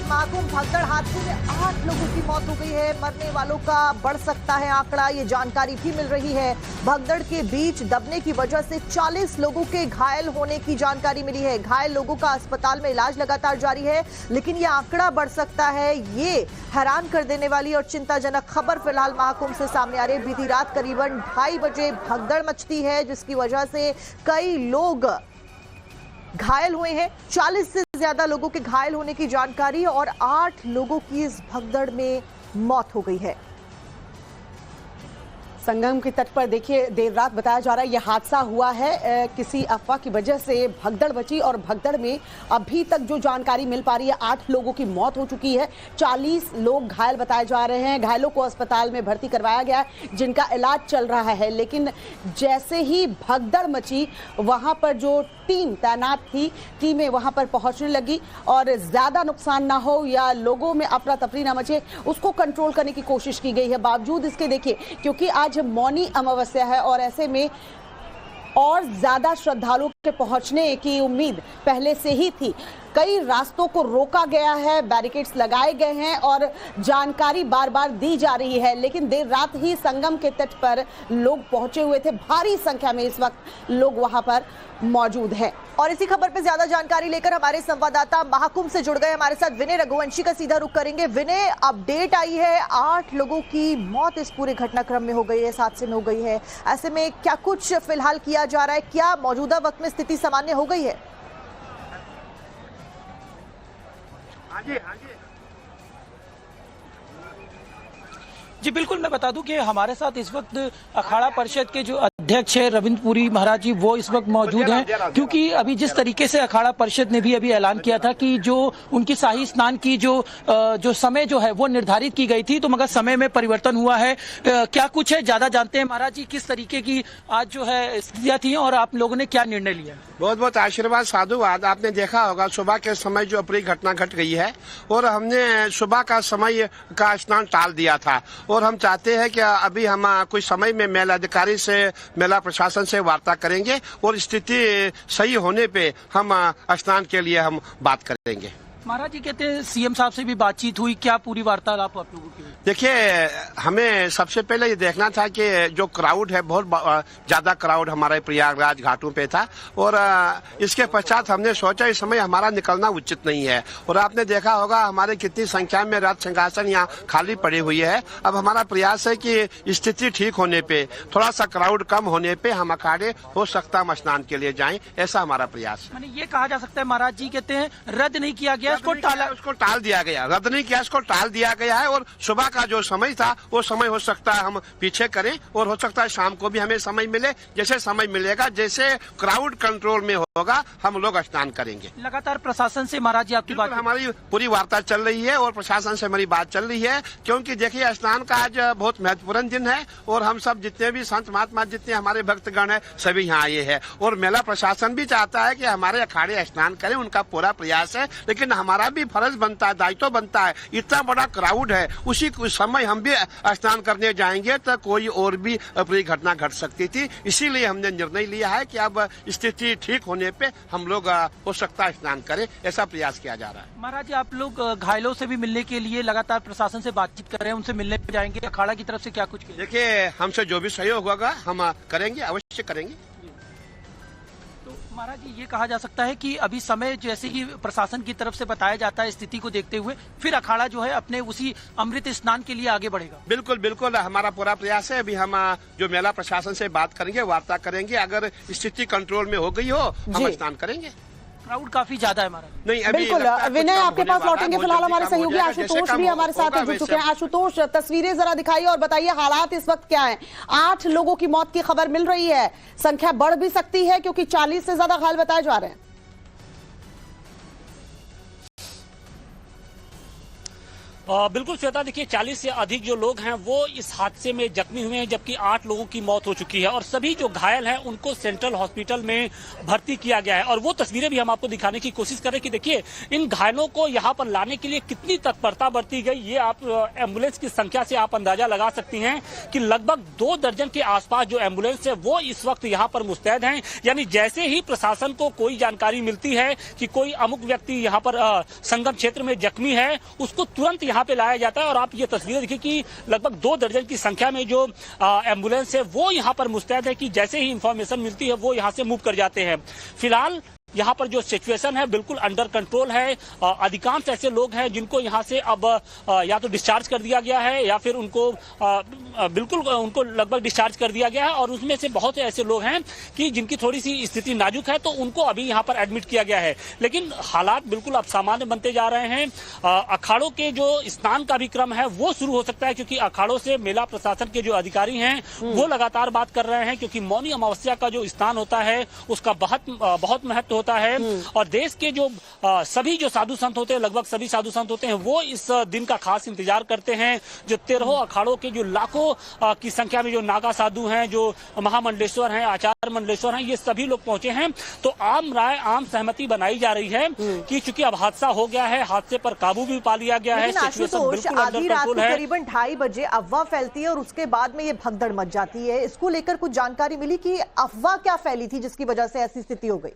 महाकुंभ भगदड़ हादसे में 8 लोगों की मौत हो गई है। मरने वालों का बढ़ सकता है आंकड़ा, ये जानकारी भी मिल रही है। भगदड़ के बीच दबने की वजह से 40 लोगों के घायल होने की जानकारी मिली है। घायल लोगों का अस्पताल में इलाज लगातार जारी है, लेकिन ये आंकड़ा बढ़ सकता है। ये हैरान कर देने वाली और चिंताजनक खबर फिलहाल महाकुंभ से सामने आ रही है। बीती रात करीबन 2:30 बजे भगदड़ मचती है, जिसकी वजह से कई लोग घायल हुए हैं। 40 से ज्यादा लोगों के घायल होने की जानकारी और 8 लोगों की इस भगदड़ में मौत हो गई है। संगम के तट पर देखिए देर रात बताया जा रहा है यह हादसा हुआ है। किसी अफवाह की वजह से भगदड़ मची और भगदड़ में अभी तक जो जानकारी मिल पा रही है 8 लोगों की मौत हो चुकी है। 40 लोग घायल बताए जा रहे हैं। घायलों को अस्पताल में भर्ती करवाया गया है, जिनका इलाज चल रहा है। लेकिन जैसे ही भगदड़ मची वहां पर जो टीम तैनात थी, टीमें वहां पर पहुंचने लगी और ज्यादा नुकसान ना हो या लोगों में अफरा तफरी ना मचे, उसको कंट्रोल करने की कोशिश की गई है। बावजूद इसके देखिए, क्योंकि आज मौनी अमावस्या है और ऐसे में और ज्यादा श्रद्धालुओं के पहुंचने की उम्मीद पहले से ही थी। कई रास्तों को रोका गया है, बैरिकेड्स लगाए गए हैं और जानकारी बार बार दी जा रही है। लेकिन देर रात ही संगम के तट पर लोग पहुंचे हुए थे। भारी संख्या में इस वक्त लोग वहां पर मौजूद हैं। और इसी खबर पर ज्यादा जानकारी लेकर हमारे संवाददाता महाकुंभ से जुड़ गए हमारे साथ विनय रघुवंशी का सीधा रुख करेंगे। विनय, अपडेट आई है 8 लोगों की मौत इस पूरे घटनाक्रम में हो गई है, इस हादसे में हो गई है। ऐसे में क्या कुछ फिलहाल किया जा रहा है? क्या मौजूदा वक्त में स्थिति सामान्य हो गई है? हाँ जी। जी बिल्कुल, मैं बता दूं कि हमारे साथ इस वक्त अखाड़ा परिषद के जो अध्यक्ष है रविंद्र पुरी महाराज जी, वो इस वक्त मौजूद हैं। क्योंकि अभी जिस तरीके से अखाड़ा परिषद ने भी अभी ऐलान किया था कि जो उनकी शाही स्नान की जो समय जो है वो निर्धारित की गई थी, तो मगर समय में परिवर्तन हुआ है। क्या कुछ है, ज्यादा जानते हैं महाराज जी, किस तरीके की आज जो है स्थितियां थी और आप लोगों ने क्या निर्णय लिया? बहुत बहुत आशीर्वाद, साधुवाद। आपने देखा होगा सुबह के समय जो अप्रिय घटना घट गई है और हमने सुबह का समय का स्नान टाल दिया था और हम चाहते हैं कि अभी हम कुछ समय में मेला अधिकारी से, मेला प्रशासन से वार्ता करेंगे और स्थिति सही होने पे हम स्नान के लिए हम बात करेंगे। महाराज जी कहते हैं सीएम साहब से भी बातचीत हुई, क्या पूरी वार्तालाप आप लोगों की? देखिए, हमें सबसे पहले ये देखना था कि जो क्राउड है, बहुत ज्यादा क्राउड हमारे प्रयागराज घाटों पे था और इसके पश्चात हमने सोचा इस समय हमारा निकलना उचित नहीं है। और आपने देखा होगा हमारे कितनी संख्या में रथ सिंहासन यहाँ खाली पड़ी हुई है। अब हमारा प्रयास है कि स्थिति ठीक होने पे, थोड़ा सा क्राउड कम होने पे हम अखाड़े हो सकता हम स्नान के लिए जाएं, ऐसा हमारा प्रयास है। ये कहा जा सकता है महाराज जी कहते हैं रद्द नहीं किया गया, उसको टाल दिया गया, रद्द नहीं किया, इसको टाल दिया गया है। और सुबह का जो समय था वो समय हो सकता है हम पीछे करें और हो सकता है शाम को भी हमें समय मिले। जैसे समय मिलेगा, जैसे क्राउड कंट्रोल में होगा, हम लोग स्नान करेंगे। लगातार प्रशासन से महाराज जी आपकी बात? हमारी पूरी वार्ता चल रही है और प्रशासन से हमारी बात चल रही है, क्योंकि देखिए स्नान का आज बहुत महत्वपूर्ण दिन है और हम सब जितने भी संत महात्मा, जितने हमारे भक्तगण है, सभी यहाँ आए हैं। और मेला प्रशासन भी चाहता है कि हमारे अखाड़े स्नान करें, उनका पूरा प्रयास है। लेकिन हमारा भी फर्ज बनता है, दायित्व बनता है। इतना बड़ा क्राउड है, उसी समय हम भी स्नान करने जाएंगे तो कोई और भी अप्रिय घटना घट सकती थी। इसीलिए हमने निर्णय लिया है कि अब स्थिति ठीक होने पे हम लोग हो सकता है स्नान करें, ऐसा प्रयास किया जा रहा है। महाराज जी, आप लोग घायलों से भी मिलने के लिए लगातार प्रशासन से बातचीत कर रहे हैं, उनसे मिलने जाएंगे, अखाड़ा की तरफ से क्या कुछ? देखिए, हमसे जो भी सहयोग होगा हम करेंगे, अवश्य करेंगे। महाराज जी, ये कहा जा सकता है कि अभी समय जैसे कि प्रशासन की तरफ से बताया जाता है, स्थिति को देखते हुए फिर अखाड़ा जो है अपने उसी अमृत स्नान के लिए आगे बढ़ेगा? बिल्कुल बिल्कुल, हमारा पूरा प्रयास है। अभी हम जो मेला प्रशासन से बात करेंगे, वार्ता करेंगे। अगर स्थिति कंट्रोल में हो गई हो, हम स्नान करेंगे। क्राउड काफी ज्यादा है महाराज। नहीं, अभी बिल्कुल विनय, आपके पास लौटेंगे। फिलहाल हमारे सहयोगी आशुतोष भी हमारे साथ जुड़ चुके हैं। आशुतोष, तस्वीरें जरा दिखाइए और बताइए हालात इस वक्त क्या हैं। 8 लोगों की मौत की खबर मिल रही है, संख्या बढ़ भी सकती है क्योंकि 40 से ज्यादा घायल बताए जा रहे हैं। बिल्कुल श्वेता, देखिए 40 से अधिक जो लोग हैं वो इस हादसे में जख्मी हुए हैं, जबकि 8 लोगों की मौत हो चुकी है और सभी जो घायल हैं उनको सेंट्रल हॉस्पिटल में भर्ती किया गया है। और वो तस्वीरें भी हम आपको दिखाने की कोशिश कर रहे हैं कि देखिए इन घायलों को यहाँ पर लाने के लिए कितनी तत्परता बरती गई। ये आप एम्बुलेंस की संख्या से आप अंदाजा लगा सकती हैं कि लगभग 2 दर्जन के आसपास जो एम्बुलेंस है वो इस वक्त यहाँ पर मुस्तैद हैं। यानी जैसे ही प्रशासन को कोई जानकारी मिलती है कि कोई अमुक व्यक्ति यहाँ पर संगम क्षेत्र में जख्मी है, उसको तुरंत यहाँ पे लाया जाता है। और आप ये तस्वीरें देखिए कि लगभग 2 दर्जन की संख्या में जो एम्बुलेंस है वो यहाँ पर मुस्तैद है कि जैसे ही इंफॉर्मेशन मिलती है वो यहाँ से मूव कर जाते हैं। फिलहाल यहाँ पर जो सिचुएशन है बिल्कुल अंडर कंट्रोल है। अधिकांश ऐसे लोग हैं जिनको यहाँ से अब या तो डिस्चार्ज कर दिया गया है या फिर उनको बिल्कुल उनको लगभग डिस्चार्ज कर दिया गया है। और उसमें से बहुत ऐसे लोग हैं कि जिनकी थोड़ी सी स्थिति नाजुक है तो उनको अभी यहाँ पर एडमिट किया गया है। लेकिन हालात बिल्कुल अब सामान्य बनते जा रहे हैं। अखाड़ों के जो स्नान का भी क्रम है वो शुरू हो सकता है, क्योंकि अखाड़ों से मेला प्रशासन के जो अधिकारी हैं वो लगातार बात कर रहे हैं, क्योंकि मौनी अमावस्या का जो स्नान होता है उसका बहुत महत्व होता है। और देश के जो सभी जो साधु संत होते हैं, लगभग सभी साधु संत होते हैं, वो इस दिन का खास इंतजार करते हैं। जो 13 अखाड़ों के जो लाखों की संख्या में जो नागा साधु हैं, जो महामंडलेश्वर हैं, आचार्य मंडलेश्वर हैं, ये सभी लोग पहुंचे हैं। तो आम राय, आम सहमति बनाई जा रही है कि चूंकि अब हादसा हो गया है, हादसे पर काबू भी पा लिया गया है। आधी रात को करीबन 2:30 बजे अफवाह फैलती है और उसके बाद में ये भगदड़ मच जाती है। इसको लेकर कुछ जानकारी मिली कि अफवाह क्या फैली थी जिसकी वजह से ऐसी स्थिति हो गई?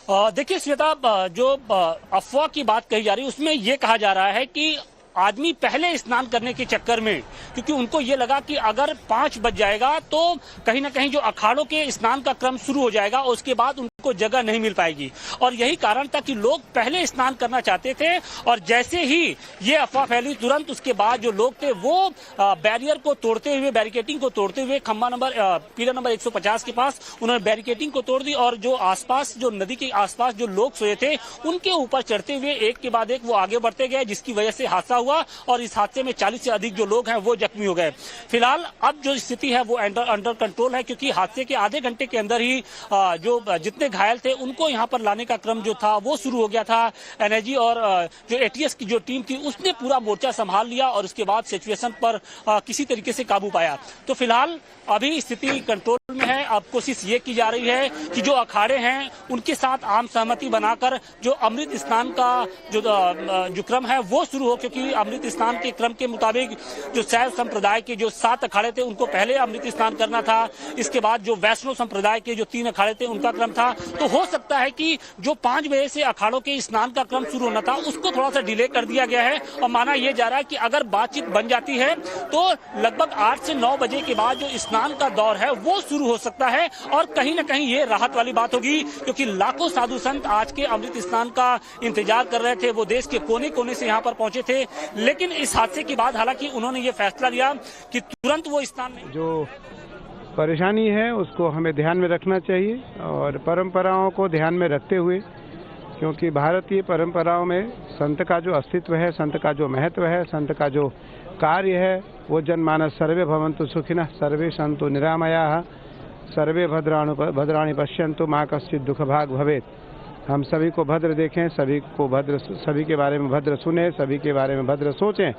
देखिए श्वेता, जो अफवाह की बात कही जा रही है उसमें यह कहा जा रहा है कि आदमी पहले स्नान करने के चक्कर में, क्योंकि उनको ये लगा कि अगर 5 बज जाएगा तो कहीं ना कहीं जो अखाड़ों के स्नान का क्रम शुरू हो जाएगा और उसके बाद उनको जगह नहीं मिल पाएगी। और यही कारण था कि लोग पहले स्नान करना चाहते थे। और जैसे ही ये अफवाह फैली, तुरंत उसके बाद जो लोग थे वो बैरियर को तोड़ते हुए, बैरिकेटिंग को तोड़ते हुए पिलर नंबर 150 के पास उन्होंने बैरिकेटिंग को तोड़ दी और जो आसपास, जो नदी के आसपास जो लोग सोए थे उनके ऊपर चढ़ते हुए एक के बाद एक वो आगे बढ़ते गए, जिसकी वजह से हादसा हुआ और इस हादसे में 40 से अधिक जो लोग हैं वो जख्मी हो गए। फिलहाल अब जो स्थिति है वो अंडर कंट्रोल है, क्योंकि हादसे के आधे घंटे के अंदर ही जो जितने घायल थे उनको यहां पर लाने का क्रम जो था वो शुरू हो गया था। एनएजी और जो एटीएस की जो टीम थी उसने पूरा मोर्चा संभाल लिया और उसके बाद सिचुएशन पर किसी तरीके से काबू पाया। तो फिलहाल अभी स्थिति कंट्रोल में है। अब कोशिश ये की जा रही है कि जो अखाड़े हैं उनके साथ आम सहमति बनाकर जो अमृत स्नान का जो क्रम है वो शुरू हो, क्योंकि अमृत स्नान के क्रम के मुताबिक जो शैव संप्रदाय के जो 7 अखाड़े थे उनको पहले अमृत स्नान करना था। इसके बाद जो वैष्णव संप्रदाय के जो 3 अखाड़े थे उनका क्रम था। तो हो सकता है कि जो 5 बजे से अखाड़ों के स्नान का क्रम शुरू होना था उसको थोड़ा सा डिले कर दिया गया है। और माना यह जा रहा है कि अगर बातचीत बन जाती है तो लगभग 8 से 9 बजे के बाद जो स्नान का दौर है वो शुरू हो सकता है। और कहीं ना कहीं ये राहत वाली बात होगी, क्योंकि लाखों साधु संत आज के अमृत स्नान का इंतजार कर रहे थे। वो देश के कोने कोने से यहाँ पर पहुंचे थे, लेकिन इस हादसे के बाद हालांकि उन्होंने ये फैसला लिया कि तुरंत वो स्नान में जो परेशानी है उसको हमें ध्यान में रखना चाहिए और परंपराओं को ध्यान में रखते हुए, क्योंकि भारतीय परंपराओं में संत का जो अस्तित्व है, संत का जो महत्व है, संत का जो कार्य है वो जनमानस सर्वे भवन्तु सुखिनः सर्वे सन्तु निरामयाः सर्वे भद्राणि पश्यन्तु मा कश्चित् दुःख भाग् भवेत्। हम सभी को भद्र देखें, सभी के बारे में भद्र सुने, सभी के बारे में भद्र सोचें,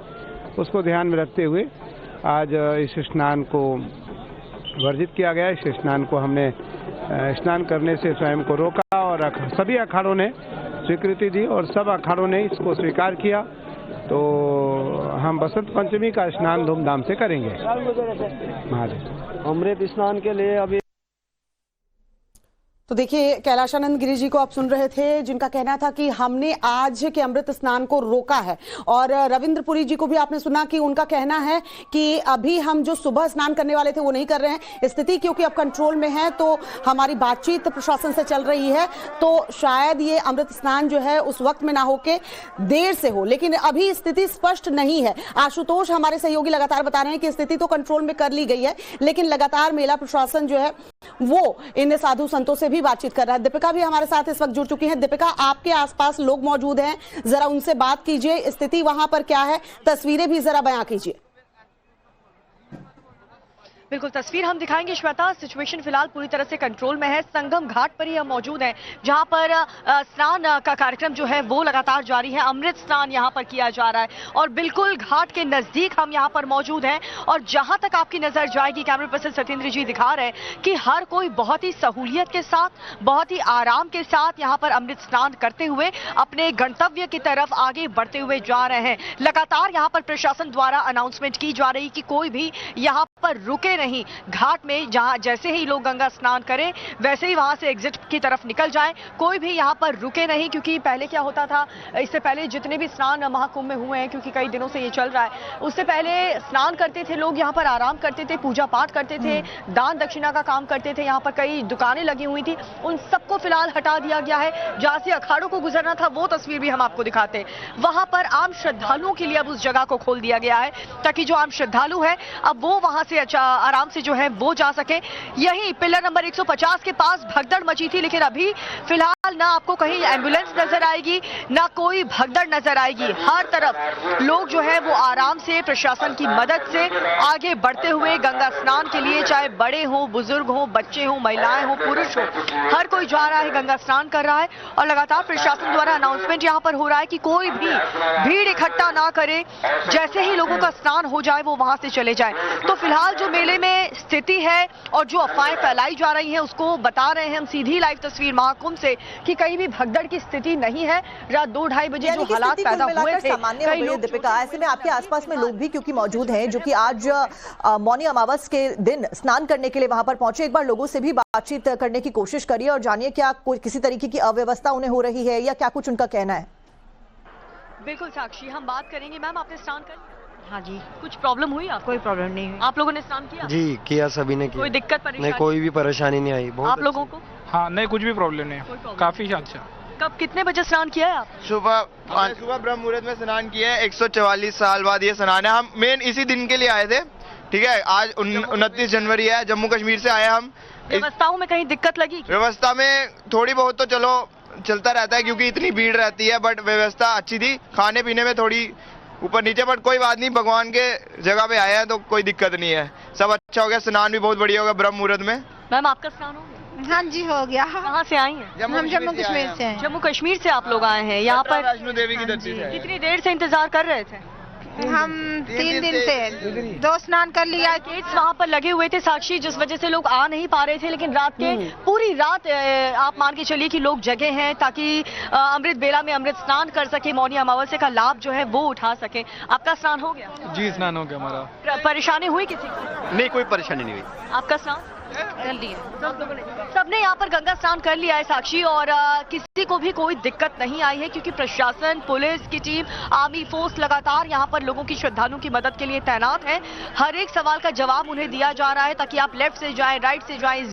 उसको ध्यान में रखते हुए आज इस स्नान को वर्जित किया गया। इस स्नान को हमने स्नान करने से स्वयं को रोका और सभी अखाड़ों ने स्वीकृति दी और सब अखाड़ों ने इसको स्वीकार किया। तो हम बसंत पंचमी का स्नान धूमधाम से करेंगे। महादेव। अमृत स्नान के लिए अभी तो देखिए, कैलाशानंद गिरी जी को आप सुन रहे थे, जिनका कहना था कि हमने आज के अमृत स्नान को रोका है। और रविंद्र पुरी जी को भी आपने सुना कि उनका कहना है कि अभी हम जो सुबह स्नान करने वाले थे वो नहीं कर रहे हैं। स्थिति क्योंकि अब कंट्रोल में है तो हमारी बातचीत प्रशासन से चल रही है, तो शायद ये अमृत स्नान जो है उस वक्त में ना होके देर से हो, लेकिन अभी स्थिति स्पष्ट नहीं है। आशुतोष हमारे सहयोगी लगातार बता रहे हैं कि स्थिति तो कंट्रोल में कर ली गई है, लेकिन लगातार मेला प्रशासन जो है वो इन साधु संतों से भी बातचीत कर रहा है। दीपिका भी हमारे साथ इस वक्त जुड़ चुकी हैं। दीपिका, आपके आसपास लोग मौजूद हैं, जरा उनसे बात कीजिए, स्थिति वहां पर क्या है, तस्वीरें भी जरा बयां कीजिए। बिल्कुल तस्वीर हम दिखाएंगे श्वेता। सिचुएशन फिलहाल पूरी तरह से कंट्रोल में है। संगम घाट पर ही हम मौजूद हैं, जहां पर स्नान का कार्यक्रम जो है वो लगातार जारी है। अमृत स्नान यहां पर किया जा रहा है और बिल्कुल घाट के नजदीक हम यहां पर मौजूद हैं। और जहां तक आपकी नजर जाएगी, कैमरा पर्सन सत्येंद्र जी दिखा रहे हैं कि हर कोई बहुत ही सहूलियत के साथ, बहुत ही आराम के साथ यहां पर अमृत स्नान करते हुए अपने गंतव्य की तरफ आगे बढ़ते हुए जा रहे हैं। लगातार यहां पर प्रशासन द्वारा अनाउंसमेंट की जा रही कि कोई भी यहां पर रुके नहीं। घाट में जहां जैसे ही लोग गंगा स्नान करें वैसे ही वहां से एग्जिट की तरफ निकल जाएं। कोई भी यहां पर रुके नहीं, क्योंकि पहले क्या होता था, इससे पहले जितने भी स्नान महाकुंभ में हुए हैं, क्योंकि कई दिनों से ये चल रहा है, उससे पहले स्नान करते थे लोग, यहां पर आराम करते थे, पूजा पाठ करते थे, दान दक्षिणा का काम करते थे। यहां पर कई दुकानें लगी हुई थी, उन सबको फिलहाल हटा दिया गया है। जहां से अखाड़ों को गुजरना था वो तस्वीर भी हम आपको दिखाते हैं। वहां पर आम श्रद्धालुओं के लिए अब उस जगह को खोल दिया गया है, ताकि जो आम श्रद्धालु है अब वो वहां से आराम से जो है वो जा सके। यही पिलर नंबर 150 के पास भगदड़ मची थी, लेकिन अभी फिलहाल ना आपको कहीं एम्बुलेंस नजर आएगी, ना कोई भगदड़ नजर आएगी। हर तरफ लोग जो है वो आराम से प्रशासन की मदद से आगे बढ़ते हुए गंगा स्नान के लिए, चाहे बड़े हो, बुजुर्ग हो, बच्चे हो, महिलाएं हो, पुरुष हो, हर कोई जा रहा है, गंगा स्नान कर रहा है। और लगातार प्रशासन द्वारा अनाउंसमेंट यहां पर हो रहा है कि कोई भी भीड़ इकट्ठा ना करे, जैसे ही लोगों का स्नान हो जाए वो वहां से चले जाए। तो फिलहाल जो मेले में स्थिति है और जो अफवाहें फैलाई जा रही हैं उसको बता रहे हैं हम सीधी लाइव तस्वीर महाकुंभ से कि कहीं भी भगदड़ की स्थिति नहीं है। रात 2-2:30 बजे जो हालात पैदा हुए थे, कई लोग, दीपिका, ऐसे में आपके आसपास में लोग भी क्योंकि मौजूद हैं जो कि आज मौनी अमावस के दिन स्नान करने के लिए वहां पर पहुंचे, एक बार लोगों से भी बातचीत करने की कोशिश करिए और जानिए क्या किसी तरीके की अव्यवस्था उन्हें हो रही है या क्या कुछ उनका कहना है। बिल्कुल साक्षी, हम बात करेंगे। मैम, आपने स्नान कर? हाँ जी। कुछ प्रॉब्लम हुई? आप कोई प्रॉब्लम नहीं हुई। आप लोगों ने स्नान किया? जी किया, सभी ने किया। कोई दिक्कत परेशानी? नहीं, कोई भी परेशानी नहीं आई। बहुत आप लोगों को? हाँ, नहीं, कुछ भी प्रॉब्लम नहीं, काफी अच्छा। कब कितने बजे स्नान किया है आप? सुबह ब्रह्म मुहूर्त में स्नान किया है। 144 साल बाद ये स्नान है। हम मेन इसी दिन के लिए आए थे। ठीक है, आज 29 जनवरी है। जम्मू कश्मीर से आए हम। व्यवस्थाओं में कहीं दिक्कत लगी? व्यवस्था में थोड़ी बहुत तो चलो चलता रहता है, क्योंकि इतनी भीड़ रहती है, बट व्यवस्था अच्छी थी। खाने पीने में थोड़ी ऊपर नीचे, बट कोई बात नहीं, भगवान के जगह पे आया है तो कोई दिक्कत नहीं है। सब अच्छा हो गया, स्नान भी बहुत बढ़िया होगा ब्रह्म मुहूर्त में। मैम, आपका स्नान हो गया? हाँ जी, हो गया। कहाँ से आई हैं? हम जम्मू कश्मीर से हैं। जम्मू कश्मीर से आप लोग आए हैं यहाँ पर? वैष्णो देवी की धरती से। कितनी देर से इंतजार कर रहे थे? हम 3 दिन से 2 स्नान कर लिया। गेट्स वहाँ पर लगे हुए थे साक्षी, जिस वजह से लोग आ नहीं पा रहे थे, लेकिन रात के पूरी रात आप मान के चलिए कि लोग जगे हैं ताकि अमृत बेला में अमृत स्नान कर सके, मौनी अमावस्या का लाभ जो है वो उठा सके। आपका स्नान हो गया? जी, स्नान हो गया हमारा। परेशानी हुई किसी को? नहीं, कोई परेशानी नहीं हुई। आपका स्नान कर लिया? सबने यहाँ पर गंगा स्नान कर लिया है साक्षी, और किसी को भी कोई दिक्कत नहीं आई है, क्योंकि प्रशासन, पुलिस की टीम, आर्मी फोर्स लगातार यहाँ पर लोगों की, श्रद्धालुओं की मदद के लिए तैनात है। हर एक सवाल का जवाब उन्हें दिया जा रहा है, ताकि आप लेफ्ट से जाएं, राइट से जाएं,